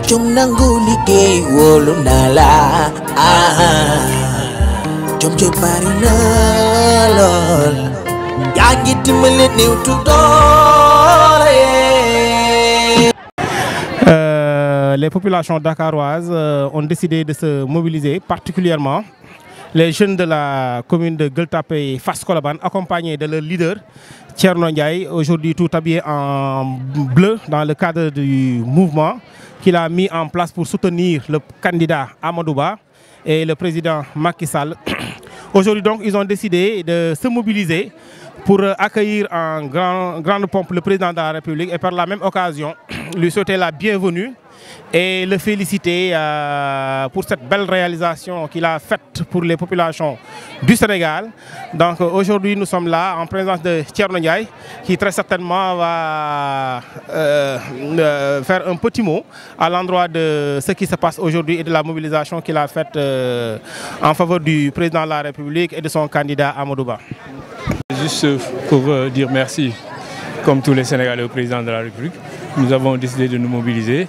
Jom nangu liggéey wóolu naa la jom jo bari na lool yaa ngi dimbali néew tu doole. Les populations dakaroises ont décidé de se mobiliser, particulièrement les jeunes de la commune de Gueule Tapée et Fass Colobane, accompagnés de leur leader Thierno Ndiaye, aujourd'hui tout habillé en bleu dans le cadre du mouvement qu'il a mis en place pour soutenir le candidat Amadou Ba et le président Macky Sall. Aujourd'hui donc, ils ont décidé de se mobiliser pour accueillir en grande pompe le président de la République et par la même occasion lui souhaiter la bienvenue et le féliciter pour cette belle réalisation qu'il a faite pour les populations du Sénégal. Donc aujourd'hui nous sommes là en présence de Thierno Ndiaye qui très certainement va faire un petit mot à l'endroit de ce qui se passe aujourd'hui et de la mobilisation qu'il a faite en faveur du président de la République et de son candidat Amadou Ba. Juste pour dire merci, comme tous les Sénégalais, au président de la République. Nous avons décidé de nous mobiliser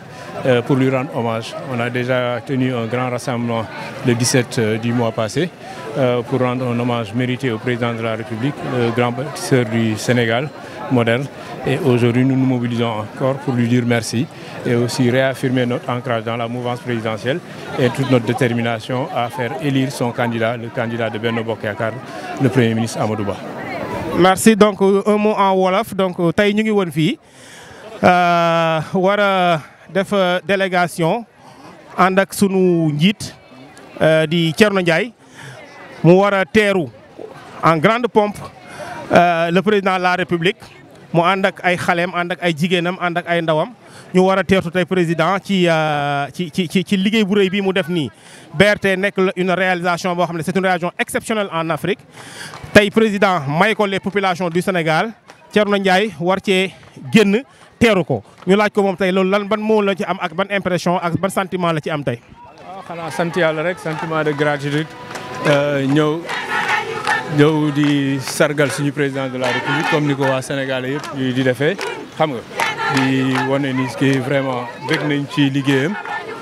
pour lui rendre hommage. On a déjà tenu un grand rassemblement le 17 du mois passé pour rendre un hommage mérité au président de la République, le grand bâtisseur du Sénégal moderne. Et aujourd'hui, nous nous mobilisons encore pour lui dire merci et aussi réaffirmer notre ancrage dans la mouvance présidentielle et toute notre détermination à faire élire son candidat, le candidat de Benno Bokk Yaakaar, le Premier ministre Amadou Ba. Merci. Donc un mot en wolof. Donc tey ñu ngi woon fii war a def délégation ànd ak sunu njiit di Thierno Ndiaye mu war a teeru en grande pompe le président de la République mu ànd ak ay xaleem ànd ak ay jigéenam ànd ak ay ndawam ñu war a teertu tey président ci liggéey bu rëy bi mu def nii. BRT nekk une réalisation boo xam ne c'est une réalisation exceptionnelle en Afrique tey président may ko les populations du Sénégal Thierno Ndiaye war cee génn teeru ko ñu laaj ko moom tey loolu lan ban moo la ci am ak ban impression ak ban sentiment la ci am tey. waaw xanaa sant yàlla rek sentiment de gratitude ñëw di sargal suñu président de la République comme ni ko waa Sénégalais yëpp di defee xam nga di wane ni ki vraiment bëgg nañ ci liggéeyam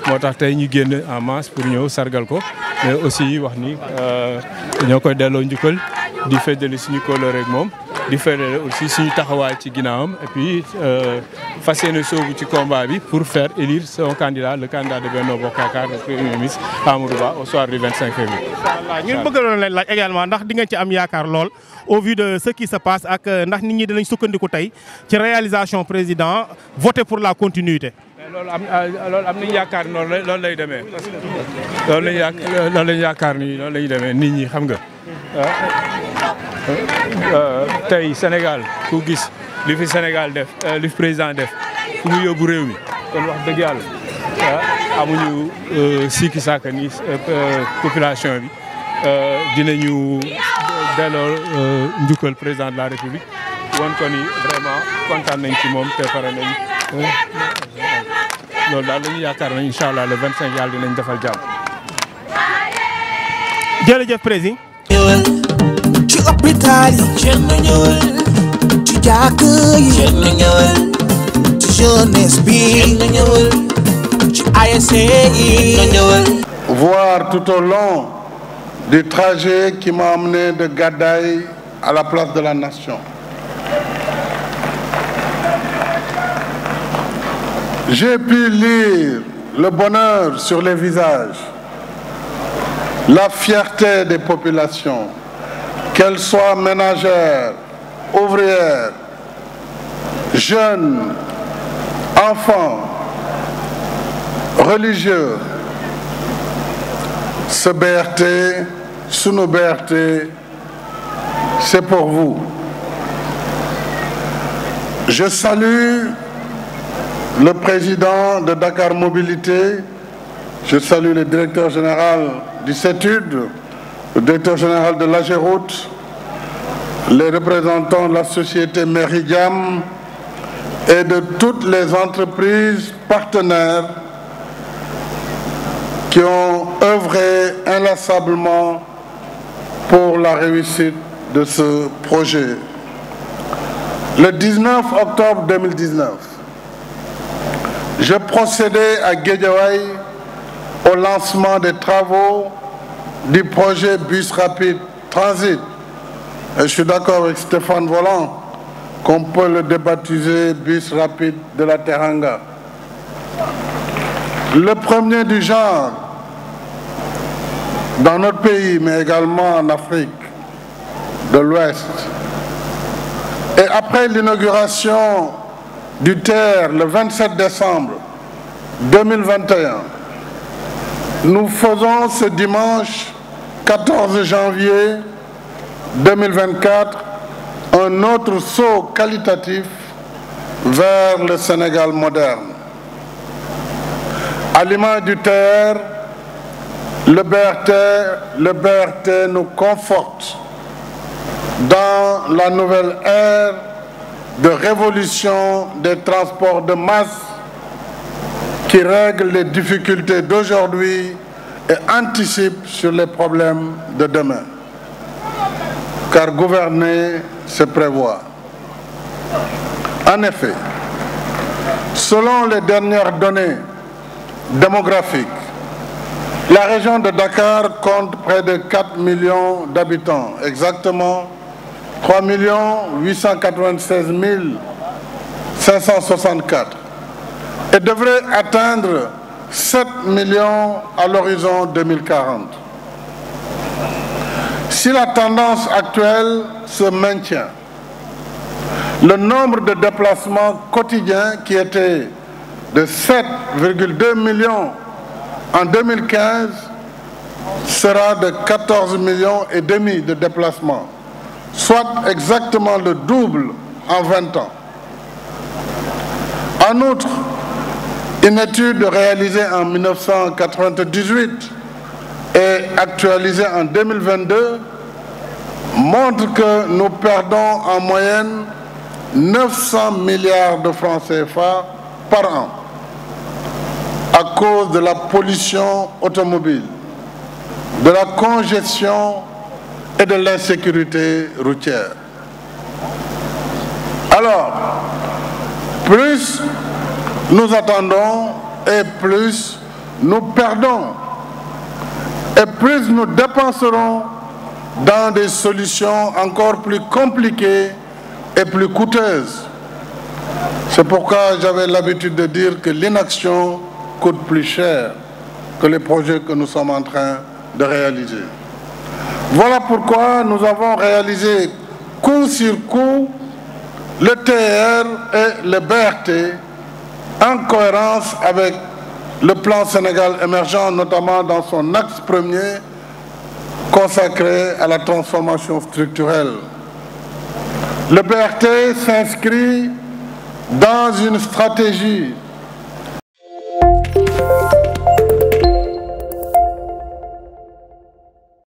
moo tax tey ñu génn en masse pour ñëw sargal ko mais aussi wax ni ñoo koy delloo njukkal di feddali suñu kóllëre ak moom di feddali aussi suñu taxawaay ci ginnaawam et puis fas yéene soobu ci combat bi pour faire élire son candidat le candidat de Benno Bokk Yaakaar le Premier ministre Amadou Ba au soir du 25 février. Inch'Allah ñun bëgg doon leen laaj également ndax di ngeen ci am yaakaar lool au vu de ce qui se passe ak ndax nit ñi dinañ sukkandiku tey ci réalisation président voter pour la continuité. loolu am nañu yaakaar loolu lay demee parce que loolu lañu yaakaar ni loolu lañu demee nit ñi xam nga tey Sénégal ku gis li fi Sénégal def li fi président def fu mu yóbbu réew mi kon wax dëgg yàlla amuñu sikki sàkk ni population bi dinañu delloo njukkal président de la République won ko ni vraiment kontaan nañ ci moom te pare nañ loolu daal la ñu yaakaar nañ incha allah le 25 yàlla dinañ defal jàmm. jërëjëf président. ci hôpital yi Thierno ñëwal ci jàkk yi Thierno ñëwal ci jeunesse bi Thierno ñëwal ci ASC yi Thierno ñëwal. Voir tout au long du trajet qui m'a amené de Gadaye à la place de la Nation. J'ai pu lire le bonheur sur les visages, la fierté des populations, qu'elles soient ménagères, ouvrières, jeunes, enfants, religieux. Ce BRT, sunu BRT, c'est pour vous. Je salue le président de Dakar Mobilité, je salue le directeur général du CETUD, le directeur général de l'AGEROUTE, les représentants de la société Meridiam et de toutes les entreprises partenaires qui ont œuvré Le 19 octobre 2019, je procédais à Guédiawaye au lancement des travaux du projet Bus Rapide Transit. Et je suis d'accord avec Stéphane Volant qu'on peut le débaptiser Bus Rapide de la Teranga. Le premier du genre dans notre pays, mais également en Afrique de l'Ouest. Et après l'inauguration du TER le 27 décembre 2021, nous faisons ce dimanche 14 janvier 2024 un autre saut qualitatif vers le Sénégal moderne. À l'image du TER, le BRT nous conforte dans la nouvelle ère de révolution des transports de masse qui règle les difficultés d'aujourd'hui et anticipe sur les problèmes de demain. Car gouverner, c'est prévoir. En effet, selon les dernières données démographiques, la région de Dakar compte près de 4 millions d'habitants, exactement 3 896 564, et devrait atteindre 7 millions à l'horizon 2040. Si la tendance actuelle se maintient, le nombre de déplacements quotidiens qui était de 7,2 millions en 2015 sera de 14,5 millions de déplacements, soit exactement le double en 20 ans. En outre, une étude réalisée en 1998 et actualisée en 2022 montre que nous perdons en moyenne 900 milliards de francs CFA par an à cause de la pollution automobile, de la congestion et de l'insécurité routière. Alors, plus nous attendons et plus nous perdons et plus nous dépenserons dans des solutions encore plus compliquées et plus coûteuses. C'est pourquoi j'avais l'habitude de dire que l'inaction coûte plus cher que les projets que nous sommes en train de réaliser. Voilà pourquoi nous avons réalisé coup sur coup le TER et le BRT en cohérence avec le plan Sénégal émergent, notamment dans son axe premier consacré à la transformation structurelle. Le BRT s'inscrit dans une stratégie